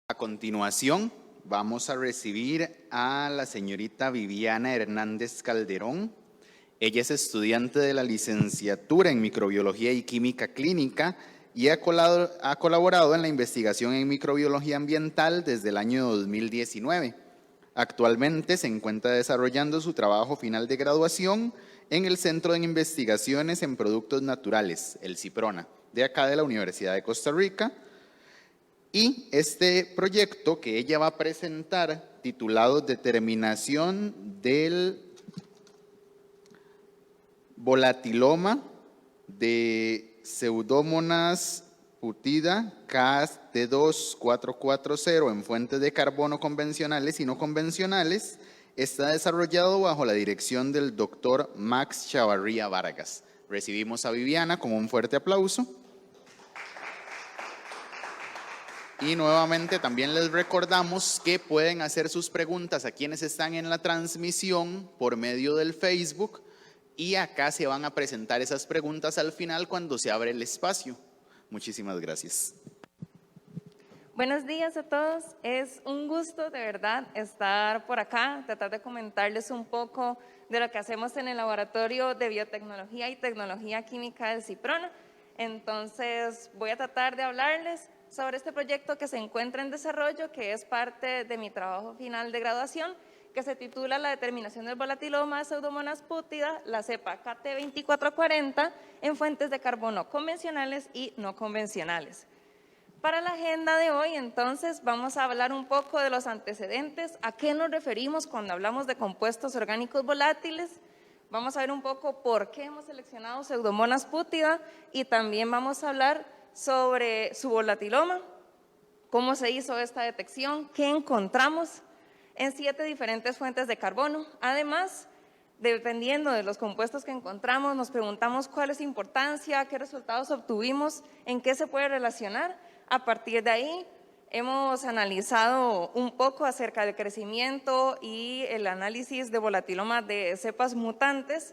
A continuación, vamos a recibir a la señorita Viviana Hernández Calderón. Ella es estudiante de la licenciatura en Microbiología y Química Clínica y ha colaborado en la investigación en microbiología ambiental desde el año 2019. Actualmente se encuentra desarrollando su trabajo final de graduación en el Centro de Investigaciones en Productos Naturales, el CIPRONA, de acá de la Universidad de Costa Rica. Y este proyecto que ella va a presentar, titulado Determinación del volatiloma de Pseudomonas putida KT2440 en fuentes de carbono convencionales y no convencionales, está desarrollado bajo la dirección del doctor Max Chavarría Vargas. Recibimos a Viviana con un fuerte aplauso. Y nuevamente también les recordamos que pueden hacer sus preguntas a quienes están en la transmisión por medio del Facebook y acá se van a presentar esas preguntas al final cuando se abre el espacio. Muchísimas gracias. Buenos días a todos, es un gusto de verdad estar por acá, tratar de comentarles un poco de lo que hacemos en el Laboratorio de Biotecnología y Tecnología Química del CIPRONA. Entonces voy a tratar de hablarles sobre este proyecto que se encuentra en desarrollo, que es parte de mi trabajo final de graduación, que se titula La determinación del volatiloma de Pseudomonas putida, la cepa KT2440, en fuentes de carbono convencionales y no convencionales. Para la agenda de hoy, entonces, vamos a hablar un poco de los antecedentes, a qué nos referimos cuando hablamos de compuestos orgánicos volátiles. Vamos a ver un poco por qué hemos seleccionado Pseudomonas putida y también vamos a hablar sobre su volatiloma, cómo se hizo esta detección, qué encontramos en 7 diferentes fuentes de carbono. Además, dependiendo de los compuestos que encontramos, nos preguntamos cuál es su importancia, qué resultados obtuvimos, en qué se puede relacionar. A partir de ahí, hemos analizado un poco acerca del crecimiento y el análisis de volatiloma de cepas mutantes.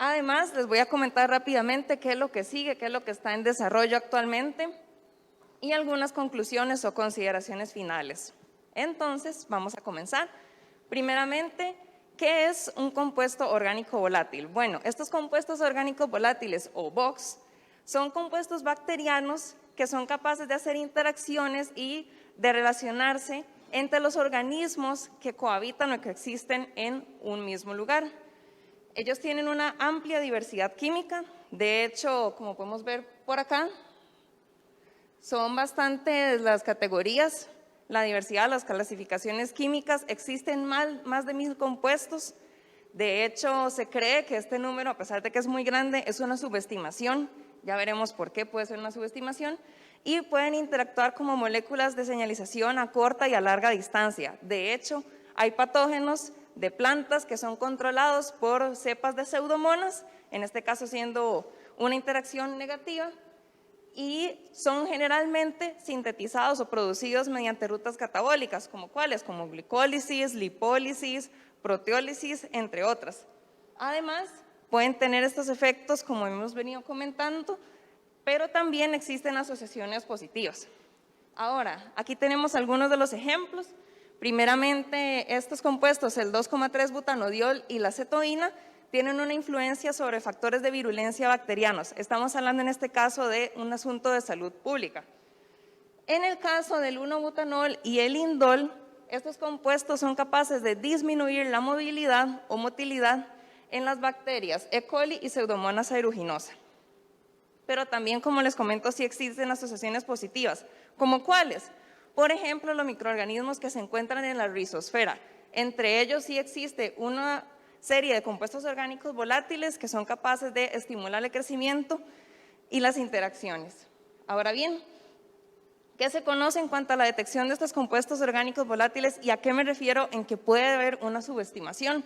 Además, les voy a comentar rápidamente qué es lo que sigue, qué es lo que está en desarrollo actualmente y algunas conclusiones o consideraciones finales. Entonces, vamos a comenzar. Primeramente, ¿qué es un compuesto orgánico volátil? Bueno, estos compuestos orgánicos volátiles o VOX son compuestos bacterianos que son capaces de hacer interacciones y de relacionarse entre los organismos que cohabitan o que existen en un mismo lugar. Ellos tienen una amplia diversidad química, de hecho, como podemos ver por acá, son bastantes las categorías, la diversidad, las clasificaciones químicas, existen más de 1000 compuestos. De hecho, se cree que este número, a pesar de que es muy grande, es una subestimación. Ya veremos por qué puede ser una subestimación. Y pueden interactuar como moléculas de señalización a corta y a larga distancia. De hecho, hay patógenos de plantas que son controlados por cepas de pseudomonas, en este caso siendo una interacción negativa, y son generalmente sintetizados o producidos mediante rutas catabólicas, como cuáles, como glicólisis, lipólisis, proteólisis, entre otras. Además, pueden tener estos efectos, como hemos venido comentando, pero también existen asociaciones positivas. Ahora, aquí tenemos algunos de los ejemplos. Primeramente, estos compuestos, el 2,3-butanodiol y la cetoína, tienen una influencia sobre factores de virulencia bacterianos. Estamos hablando en este caso de un asunto de salud pública. En el caso del 1-butanol y el indol, estos compuestos son capaces de disminuir la movilidad o motilidad en las bacterias E. coli y Pseudomonas aeruginosa. Pero también, como les comento, sí existen asociaciones positivas. ¿Como cuáles? Por ejemplo, los microorganismos que se encuentran en la rizosfera. Entre ellos sí existe una serie de compuestos orgánicos volátiles que son capaces de estimular el crecimiento y las interacciones. Ahora bien, ¿qué se conoce en cuanto a la detección de estos compuestos orgánicos volátiles y a qué me refiero en que puede haber una subestimación?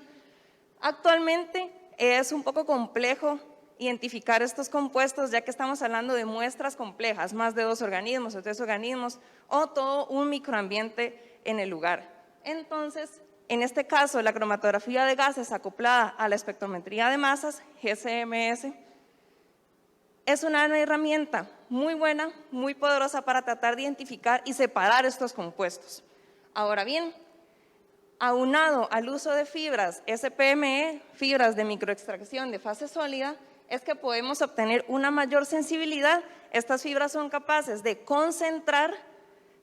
Actualmente es un poco complejo identificar estos compuestos, ya que estamos hablando de muestras complejas, más de 2 organismos o 3 organismos o todo un microambiente en el lugar. Entonces, en este caso, la cromatografía de gases acoplada a la espectrometría de masas, GCMS, es una herramienta muy buena, muy poderosa para tratar de identificar y separar estos compuestos. Ahora bien, aunado al uso de fibras SPME, fibras de microextracción de fase sólida, es que podemos obtener una mayor sensibilidad. Estas fibras son capaces de concentrar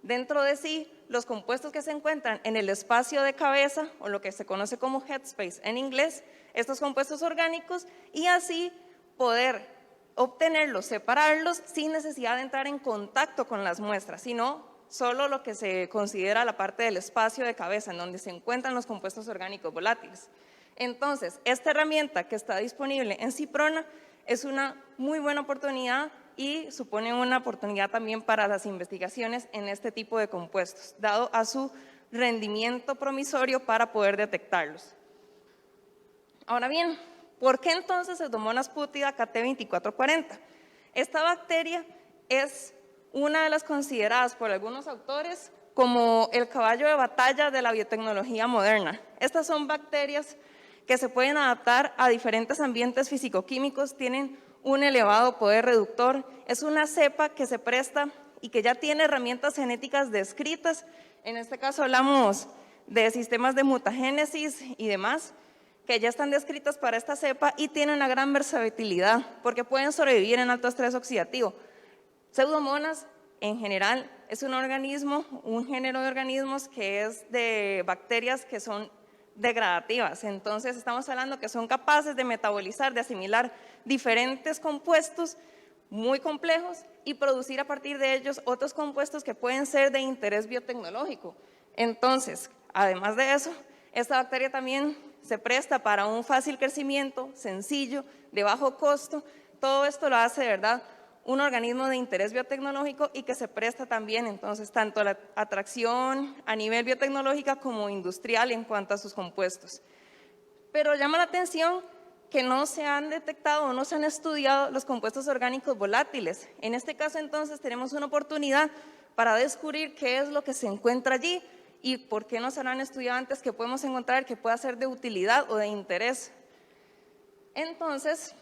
dentro de sí los compuestos que se encuentran en el espacio de cabeza, o lo que se conoce como headspace en inglés, estos compuestos orgánicos, y así poder obtenerlos, separarlos, sin necesidad de entrar en contacto con las muestras, sino solo lo que se considera la parte del espacio de cabeza, en donde se encuentran los compuestos orgánicos volátiles. Entonces, esta herramienta que está disponible en Ciprona es una muy buena oportunidad y supone una oportunidad también para las investigaciones en este tipo de compuestos, dado a su rendimiento promisorio para poder detectarlos. Ahora bien, ¿por qué entonces Pseudomonas putida KT2440? Esta bacteria es una de las consideradas por algunos autores como el caballo de batalla de la biotecnología moderna. Estas son bacterias que se pueden adaptar a diferentes ambientes físico-químicos, tienen un elevado poder reductor, es una cepa que se presta y que ya tiene herramientas genéticas descritas. En este caso hablamos de sistemas de mutagénesis y demás, que ya están descritas para esta cepa y tienen una gran versatilidad porque pueden sobrevivir en alto estrés oxidativo. Pseudomonas, en general, es un organismo, un género de organismos que es de bacterias que son degradativas. Entonces, estamos hablando que son capaces de metabolizar, de asimilar diferentes compuestos muy complejos y producir a partir de ellos otros compuestos que pueden ser de interés biotecnológico. Entonces, además de eso, esta bacteria también se presta para un fácil crecimiento, sencillo, de bajo costo. Todo esto lo hace, de verdad, un organismo de interés biotecnológico y que se presta también, entonces, tanto a la atracción a nivel biotecnológica como industrial en cuanto a sus compuestos. Pero llama la atención que no se han detectado o no se han estudiado los compuestos orgánicos volátiles. En este caso, entonces, tenemos una oportunidad para descubrir qué es lo que se encuentra allí y por qué no se han estudiado antes, que podemos encontrar que pueda ser de utilidad o de interés. Entonces,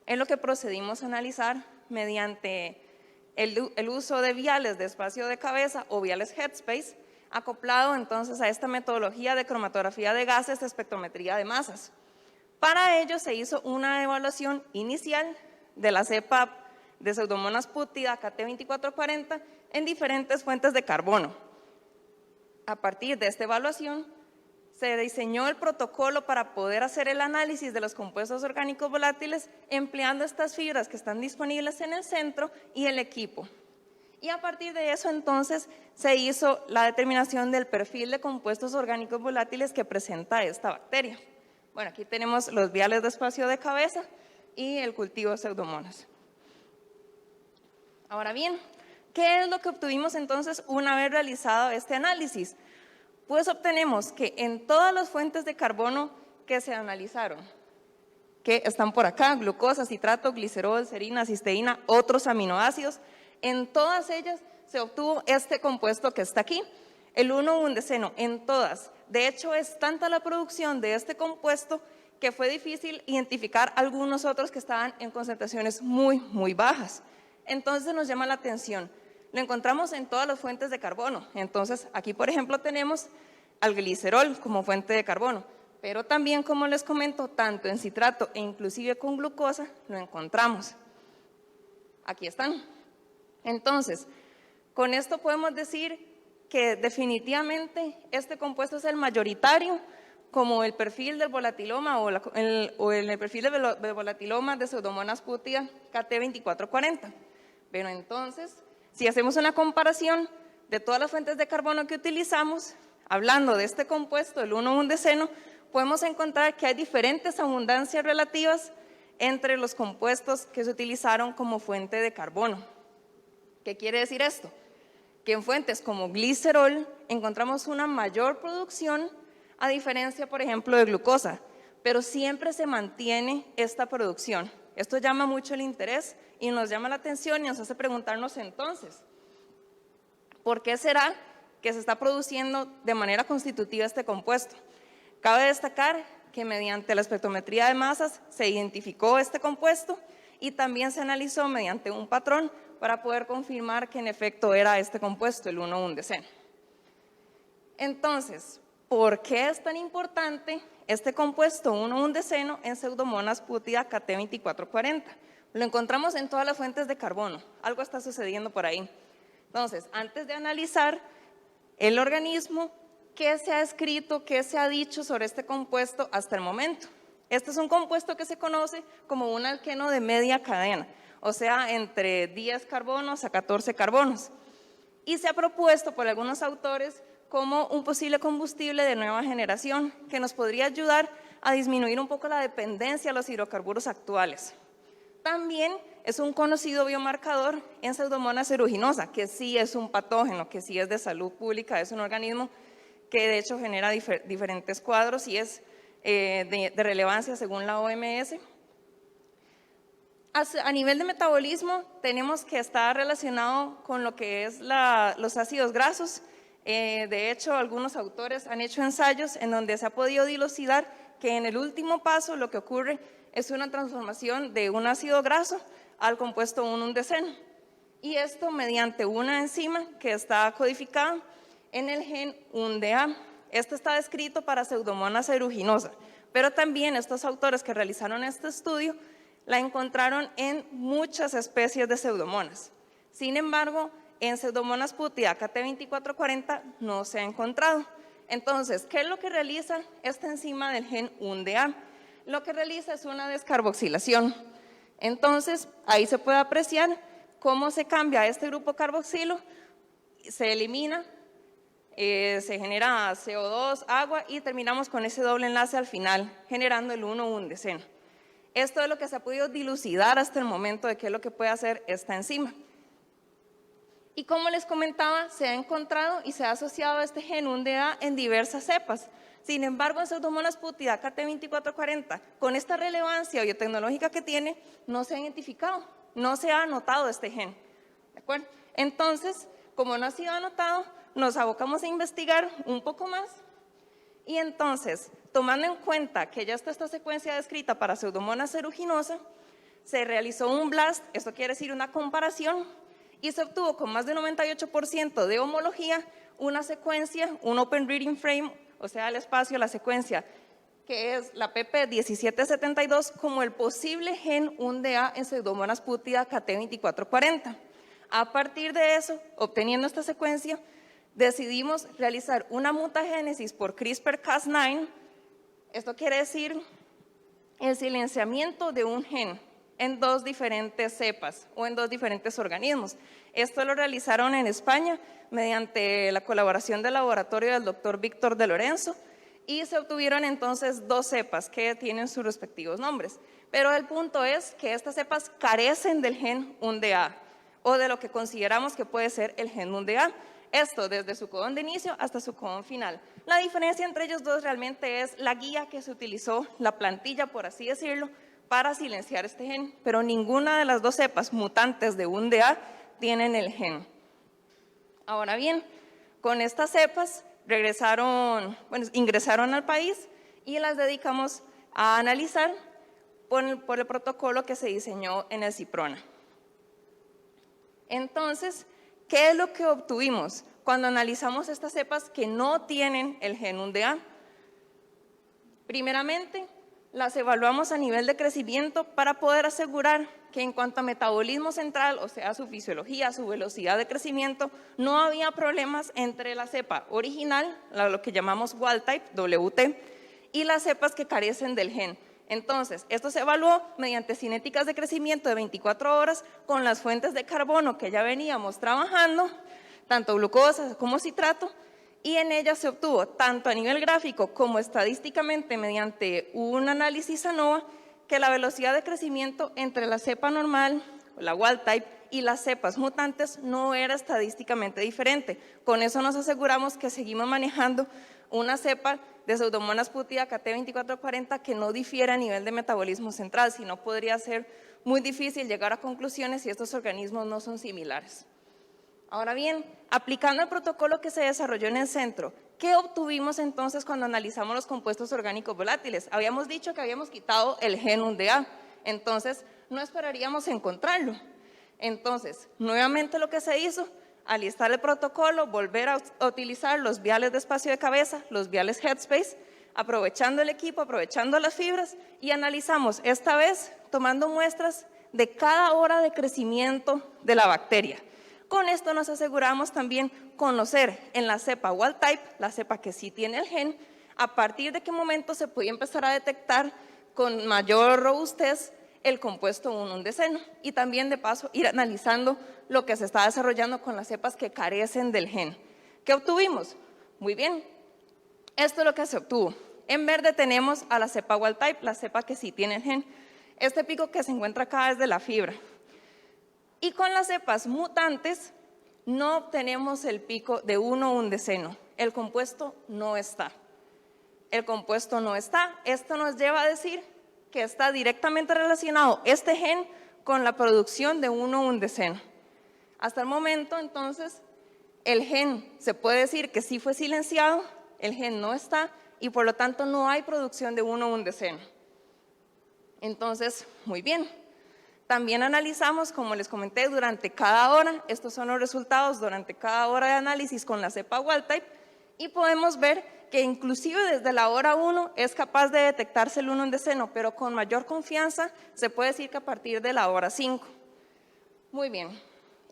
es lo que procedimos a analizar mediante el uso de viales de espacio de cabeza o viales headspace, acoplado entonces a esta metodología de cromatografía de gases de espectrometría de masas. Para ello se hizo una evaluación inicial de la cepa de Pseudomonas putida KT2440 en diferentes fuentes de carbono. A partir de esta evaluación se diseñó el protocolo para poder hacer el análisis de los compuestos orgánicos volátiles empleando estas fibras que están disponibles en el centro y el equipo. Y a partir de eso entonces se hizo la determinación del perfil de compuestos orgánicos volátiles que presenta esta bacteria. Bueno, aquí tenemos los viales de espacio de cabeza y el cultivo de Pseudomonas. Ahora bien, ¿qué es lo que obtuvimos entonces una vez realizado este análisis? Pues obtenemos que en todas las fuentes de carbono que se analizaron, que están por acá, glucosa, citrato, glicerol, serina, cisteína, otros aminoácidos, en todas ellas se obtuvo este compuesto que está aquí, el 1,1-deceno, en todas. De hecho, es tanta la producción de este compuesto que fue difícil identificar algunos otros que estaban en concentraciones muy, muy bajas. Entonces nos llama la atención. Lo encontramos en todas las fuentes de carbono. Entonces, aquí, por ejemplo, tenemos al glicerol como fuente de carbono, pero también, como les comento, tanto en citrato e inclusive con glucosa lo encontramos. Aquí están. Entonces, con esto podemos decir que definitivamente este compuesto es el mayoritario, como el perfil del volatiloma o el perfil del volatiloma de Pseudomonas putida KT2440. Pero entonces, si hacemos una comparación de todas las fuentes de carbono que utilizamos, hablando de este compuesto, el 1,1-deceno, podemos encontrar que hay diferentes abundancias relativas entre los compuestos que se utilizaron como fuente de carbono. ¿Qué quiere decir esto? Que en fuentes como glicerol encontramos una mayor producción a diferencia, por ejemplo, de glucosa, pero siempre se mantiene esta producción. Esto llama mucho el interés y nos llama la atención y nos hace preguntarnos entonces, ¿por qué será que se está produciendo de manera constitutiva este compuesto? Cabe destacar que mediante la espectrometría de masas se identificó este compuesto y también se analizó mediante un patrón para poder confirmar que en efecto era este compuesto, el 1,1-deceno. Entonces, ¿por qué es tan importante este compuesto 1,1-deceno en Pseudomonas putida KT2440? Lo encontramos en todas las fuentes de carbono, algo está sucediendo por ahí. Entonces, antes de analizar el organismo, ¿qué se ha escrito, qué se ha dicho sobre este compuesto hasta el momento? Este es un compuesto que se conoce como un alqueno de media cadena, o sea, entre 10 carbonos a 14 carbonos. Y se ha propuesto por algunos autores como un posible combustible de nueva generación que nos podría ayudar a disminuir un poco la dependencia a los hidrocarburos actuales. También es un conocido biomarcador en Pseudomonas aeruginosa, que sí es un patógeno, que sí es de salud pública, es un organismo que de hecho genera diferentes cuadros y es de relevancia según la OMS. A nivel de metabolismo tenemos que estar relacionado con lo que es los ácidos grasos. De hecho, algunos autores han hecho ensayos en donde se ha podido dilucidar que en el último paso lo que ocurre es una transformación de un ácido graso al compuesto 1,1-deceno. Y esto mediante una enzima que está codificada en el gen 1-DA. Esto está descrito para Pseudomonas aeruginosa, pero también estos autores que realizaron este estudio la encontraron en muchas especies de Pseudomonas. Sin embargo, en Pseudomonas putida KT2440 no se ha encontrado. Entonces, ¿qué es lo que realiza esta enzima del gen 1-DA? Lo que realiza es una descarboxilación. Entonces, ahí se puede apreciar cómo se cambia este grupo carboxilo, se elimina, se genera CO2, agua y terminamos con ese doble enlace al final, generando el 1,1-deceno. Esto es lo que se ha podido dilucidar hasta el momento de qué es lo que puede hacer esta enzima. Y como les comentaba, se ha encontrado y se ha asociado a este gen 1-DA en diversas cepas. Sin embargo, en Pseudomonas putida KT2440, con esta relevancia biotecnológica que tiene, no se ha identificado, no se ha anotado este gen. ¿De acuerdo? Entonces, como no ha sido anotado, nos abocamos a investigar un poco más. Y entonces, tomando en cuenta que ya está esta secuencia descrita para Pseudomonas aeruginosa, se realizó un BLAST, esto quiere decir una comparación, y se obtuvo con más de 98% de homología una secuencia, un Open Reading Frame, o sea, el espacio, la secuencia, que es la PP1772, como el posible gen 1-DA en Pseudomonas putida KT2440. A partir de eso, obteniendo esta secuencia, decidimos realizar una mutagénesis por CRISPR-Cas9. Esto quiere decir el silenciamiento de un gen en dos diferentes cepas o en dos diferentes organismos. Esto lo realizaron en España mediante la colaboración del laboratorio del doctor Víctor de Lorenzo y se obtuvieron entonces dos cepas que tienen sus respectivos nombres. Pero el punto es que estas cepas carecen del gen 1-DA o de lo que consideramos que puede ser el gen 1-DA. Esto desde su codón de inicio hasta su codón final. La diferencia entre ellos dos realmente es la guía que se utilizó, la plantilla por así decirlo, para silenciar este gen, pero ninguna de las dos cepas mutantes de 1-DA tienen el gen. Ahora bien, con estas cepas ingresaron al país y las dedicamos a analizar por el protocolo que se diseñó en el CIPRONA. Entonces, ¿qué es lo que obtuvimos cuando analizamos estas cepas que no tienen el gen 1-DA? Primeramente, las evaluamos a nivel de crecimiento para poder asegurar que en cuanto a metabolismo central, o sea, su fisiología, su velocidad de crecimiento, no había problemas entre la cepa original, lo que llamamos wild type, WT, y las cepas que carecen del gen. Entonces, esto se evaluó mediante cinéticas de crecimiento de 24 horas con las fuentes de carbono que ya veníamos trabajando, tanto glucosa como citrato, y en ellas se obtuvo tanto a nivel gráfico como estadísticamente mediante un análisis ANOVA que la velocidad de crecimiento entre la cepa normal, la wild type, y las cepas mutantes no era estadísticamente diferente. Con eso nos aseguramos que seguimos manejando una cepa de Pseudomonas putida KT2440 que no difiere a nivel de metabolismo central, sino podría ser muy difícil llegar a conclusiones si estos organismos no son similares. Ahora bien, aplicando el protocolo que se desarrolló en el centro, ¿qué obtuvimos entonces cuando analizamos los compuestos orgánicos volátiles? Habíamos dicho que habíamos quitado el gen 1-DA, entonces no esperaríamos encontrarlo. Entonces, nuevamente lo que se hizo, alistar el protocolo, volver a utilizar los viales de espacio de cabeza, los viales Headspace, aprovechando el equipo, aprovechando las fibras, y analizamos esta vez tomando muestras de cada hora de crecimiento de la bacteria. Con esto nos aseguramos también conocer en la cepa wild type, la cepa que sí tiene el gen, a partir de qué momento se podía empezar a detectar con mayor robustez el compuesto 1,1-deceno, y también de paso ir analizando lo que se está desarrollando con las cepas que carecen del gen. ¿Qué obtuvimos? Muy bien, esto es lo que se obtuvo. En verde tenemos a la cepa wild type, la cepa que sí tiene el gen. Este pico que se encuentra acá es de la fibra. Y con las cepas mutantes no obtenemos el pico de 1,1-deceno. El compuesto no está. El compuesto no está. Esto nos lleva a decir que está directamente relacionado este gen con la producción de 1,1-deceno. Hasta el momento, entonces, el gen se puede decir que sí fue silenciado, el gen no está y por lo tanto no hay producción de 1,1-deceno. Entonces, muy bien. También analizamos, como les comenté, durante cada hora, estos son los resultados durante cada hora de análisis con la cepa wild type, y podemos ver que inclusive desde la hora 1 es capaz de detectarse el 1,1-deceno, pero con mayor confianza se puede decir que a partir de la hora 5. Muy bien,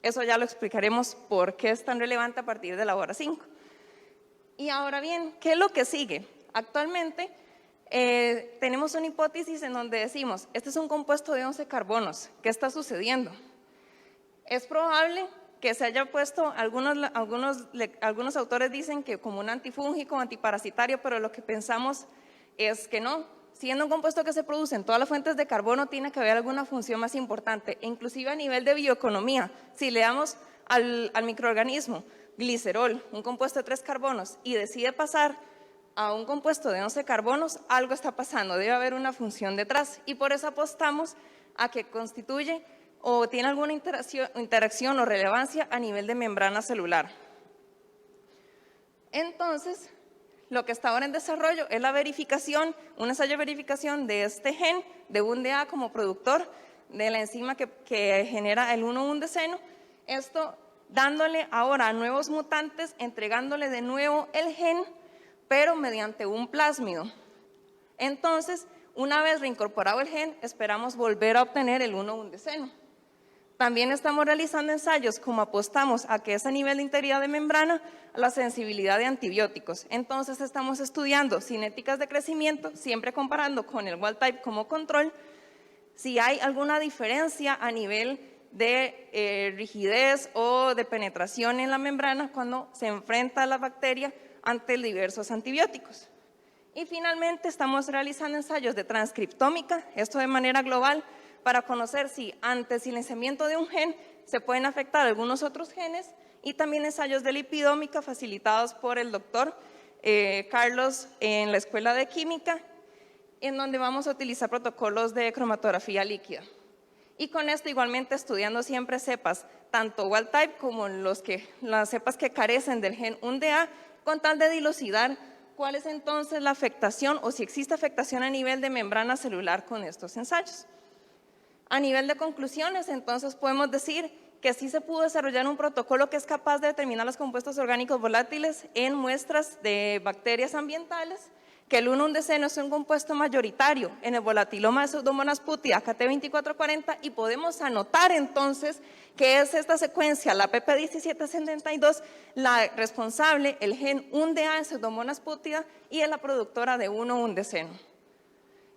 eso ya lo explicaremos por qué es tan relevante a partir de la hora 5. Y ahora bien, ¿qué es lo que sigue? Actualmente tenemos una hipótesis en donde decimos, este es un compuesto de 11 carbonos, ¿qué está sucediendo? Es probable que se haya puesto, algunos autores dicen que como un antifúngico, antiparasitario, pero lo que pensamos es que no. Siendo un compuesto que se produce en todas las fuentes de carbono, tiene que haber alguna función más importante, e inclusive a nivel de bioeconomía. Si le damos al microorganismo glicerol, un compuesto de 3 carbonos, y decide pasar a un compuesto de 11 carbonos, algo está pasando, debe haber una función detrás, y por eso apostamos a que constituye o tiene alguna interacción o relevancia a nivel de membrana celular. Entonces, lo que está ahora en desarrollo es la verificación, un ensayo de verificación de este gen, de UNDA como productor de la enzima que genera el 1,1-deceno, esto dándole ahora a nuevos mutantes, entregándole de nuevo el gen, pero mediante un plásmido. Entonces, una vez reincorporado el gen, esperamos volver a obtener el 1,1-deceno. También estamos realizando ensayos como apostamos a que es a nivel de integridad de membrana la sensibilidad de antibióticos. Entonces estamos estudiando cinéticas de crecimiento, siempre comparando con el wild type como control, si hay alguna diferencia a nivel de rigidez o de penetración en la membrana cuando se enfrenta la bacteria ante diversos antibióticos. Y finalmente estamos realizando ensayos de transcriptómica, esto de manera global, para conocer si ante silenciamiento de un gen se pueden afectar algunos otros genes, y también ensayos de lipidómica facilitados por el doctor Carlos en la Escuela de Química, en donde vamos a utilizar protocolos de cromatografía líquida. Y con esto igualmente estudiando siempre cepas, tanto wild type como las cepas que carecen del gen UNDA, con tal de dilucidar cuál es entonces la afectación o si existe afectación a nivel de membrana celular con estos ensayos. A nivel de conclusiones, entonces podemos decir que sí se pudo desarrollar un protocolo que es capaz de determinar los compuestos orgánicos volátiles en muestras de bacterias ambientales, que el 1,1-deceno es un compuesto mayoritario en el volatiloma de Pseudomonas putida KT2440, y podemos anotar entonces que es esta secuencia, la pp1772, la responsable, el gen UNDA en Pseudomonas putida, y es la productora de 1,1-deceno.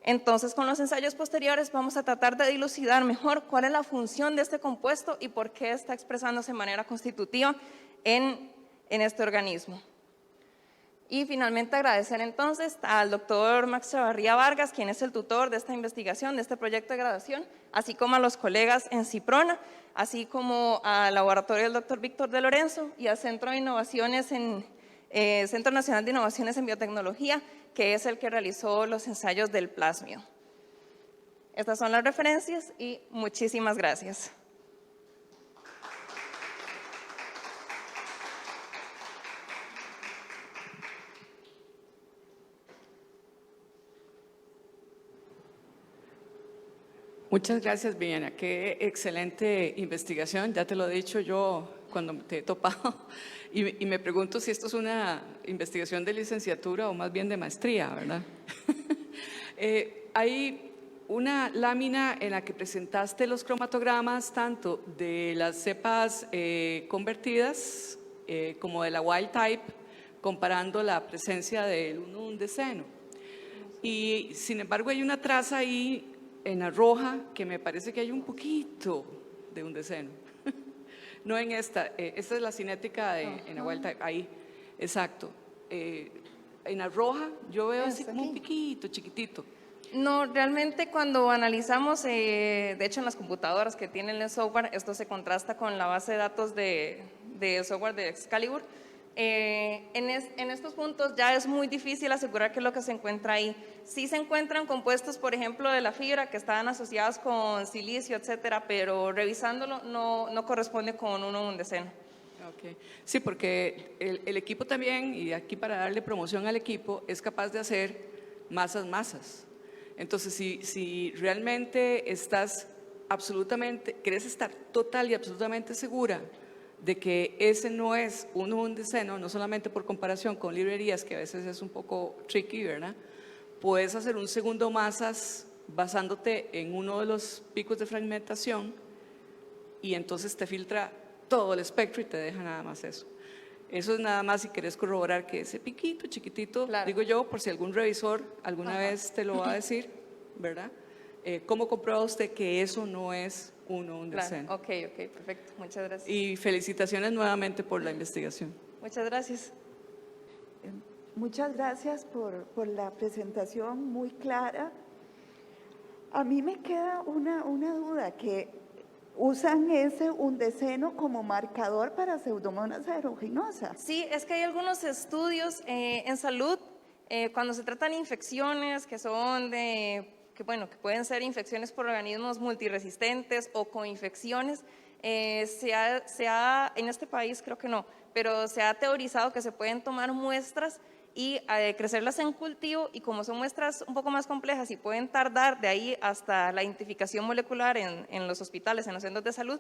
Entonces, con los ensayos posteriores vamos a tratar de dilucidar mejor cuál es la función de este compuesto y por qué está expresándose de manera constitutiva en este organismo. Y finalmente agradecer entonces al doctor Max Chavarría Vargas, quien es el tutor de esta investigación, de este proyecto de graduación, así como a los colegas en CIPRONA, así como al laboratorio del doctor Víctor de Lorenzo y al Centro Nacional de Innovaciones en Biotecnología, que es el que realizó los ensayos del plásmido. Estas son las referencias y muchísimas gracias. Muchas gracias, Viviana. Qué excelente investigación. Ya te lo he dicho yo cuando te he topado. Y me pregunto si esto es una investigación de licenciatura o más bien de maestría, ¿verdad? Hay una lámina en la que presentaste los cromatogramas tanto de las cepas convertidas como de la wild type, comparando la presencia del 1,1-deceno. Y sin embargo hay una traza ahí en la roja que me parece que hay un poquito de un deceno. No en esta, esta es la cinética en la wild type, ahí, exacto. En la roja yo veo así como un piquito chiquitito. No, realmente cuando analizamos, de hecho en las computadoras que tienen el software, esto se contrasta con la base de datos de software de Excalibur. En estos puntos ya es muy difícil asegurar qué es lo que se encuentra ahí. Sí se encuentran compuestos, por ejemplo, de la fibra que estaban asociados con silicio, etcétera, pero revisándolo no corresponde con un deceno. Okay. Sí, porque el equipo también, y aquí para darle promoción al equipo, es capaz de hacer masas. Entonces, si realmente estás absolutamente, querés estar total y absolutamente segura de que ese no es un deceno, no solamente por comparación con librerías, que a veces es un poco tricky, ¿verdad? Puedes hacer un segundo masas basándote en uno de los picos de fragmentación y entonces te filtra todo el espectro y te deja nada más eso. Eso es nada más si querés corroborar que ese piquito chiquitito, claro, digo yo, por si algún revisor alguna vez te lo va a decir, ¿verdad? ¿Cómo comprueba usted que eso no es un deceno? Claro. Ok, perfecto. Muchas gracias. Y felicitaciones nuevamente por la investigación. Muchas gracias. Muchas gracias por la presentación muy clara. A mí me queda una duda, que usan ese undeceno como marcador para Pseudomonas aeruginosa. Sí, es que hay algunos estudios en salud, cuando se tratan infecciones que son que pueden ser infecciones por organismos multiresistentes o coinfecciones, en este país creo que no, pero se ha teorizado que se pueden tomar muestras y crecerlas en cultivo, y como son muestras un poco más complejas y pueden tardar de ahí hasta la identificación molecular en los hospitales, en los centros de salud,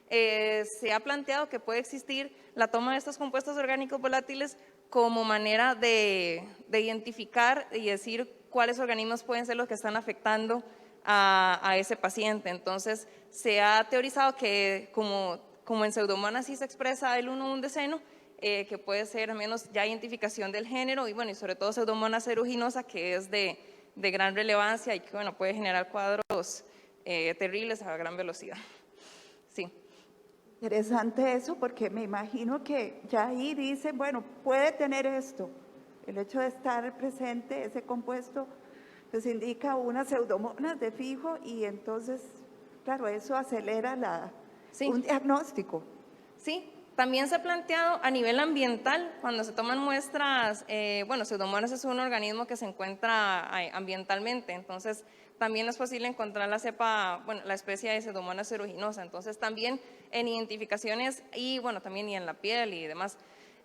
se ha planteado que puede existir la toma de estos compuestos orgánicos volátiles como manera de identificar y decir cuáles organismos pueden ser los que están afectando a ese paciente. Entonces, se ha teorizado que como en Pseudomonas sí se expresa el 1,1-deceno, que puede ser al menos ya identificación del género, y bueno, y sobre todo Pseudomonas aeruginosa, que es de gran relevancia y que bueno, puede generar cuadros terribles a gran velocidad. Sí. Interesante eso, porque me imagino que ya ahí dicen, bueno, puede tener esto. El hecho de estar presente, ese compuesto, pues indica una pseudomonas de fijo, y entonces, claro, eso acelera un diagnóstico. Sí. También se ha planteado a nivel ambiental, cuando se toman muestras, Pseudomonas es un organismo que se encuentra ambientalmente, entonces también es posible encontrar la cepa, la especie de Pseudomonas aeruginosa. Entonces también en identificaciones y también y en la piel y demás,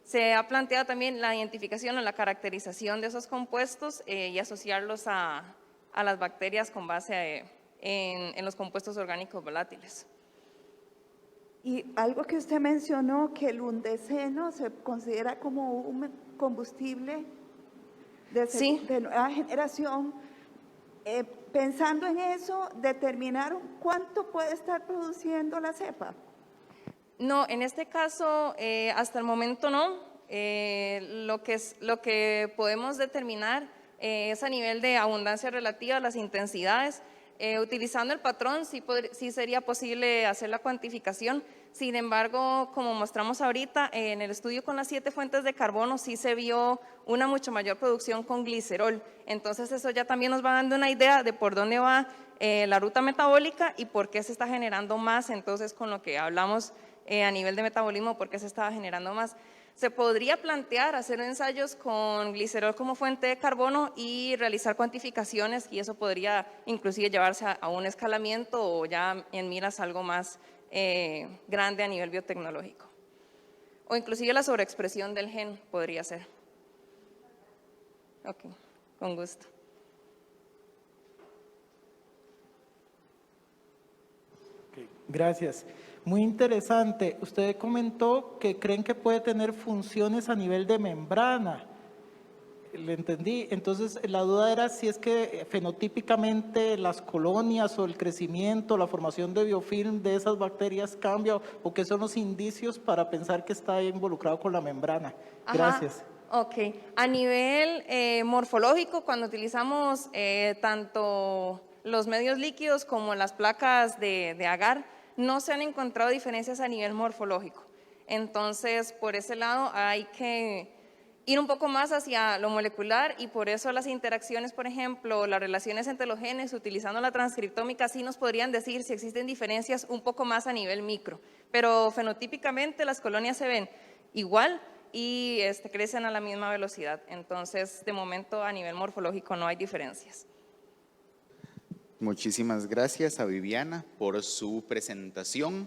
se ha planteado también la identificación o la caracterización de esos compuestos y asociarlos a las bacterias con base en los compuestos orgánicos volátiles. Y algo que usted mencionó, que el undeceno se considera como un combustible de nueva generación. Pensando en eso, ¿determinaron cuánto puede estar produciendo la cepa? No, en este caso, hasta el momento no. Lo que podemos determinar es a nivel de abundancia relativa, las intensidades. Utilizando el patrón sí sería posible hacer la cuantificación. Sin embargo, como mostramos ahorita, en el estudio con las 7 fuentes de carbono sí se vio una mucho mayor producción con glicerol. Entonces eso ya también nos va dando una idea de por dónde va la ruta metabólica y por qué se está generando más. Entonces, con lo que hablamos a nivel de metabolismo, por qué se estaba generando más. Se podría plantear hacer ensayos con glicerol como fuente de carbono y realizar cuantificaciones, y eso podría inclusive llevarse a un escalamiento o ya en miras algo más grande a nivel biotecnológico. O inclusive la sobreexpresión del gen podría ser. Ok, con gusto. Gracias. Muy interesante. Usted comentó que creen que puede tener funciones a nivel de membrana. Le entendí. Entonces, la duda era si es que fenotípicamente las colonias o el crecimiento, la formación de biofilm de esas bacterias cambia o qué son los indicios para pensar que está involucrado con la membrana. Ajá. Gracias. Ok. A nivel morfológico, cuando utilizamos tanto los medios líquidos como las placas de agar, no se han encontrado diferencias a nivel morfológico. Entonces, por ese lado hay que ir un poco más hacia lo molecular y por eso las interacciones, por ejemplo, las relaciones entre los genes utilizando la transcriptómica sí nos podrían decir si existen diferencias un poco más a nivel micro, pero fenotípicamente las colonias se ven igual y crecen a la misma velocidad. Entonces, de momento a nivel morfológico no hay diferencias. Muchísimas gracias a Viviana por su presentación.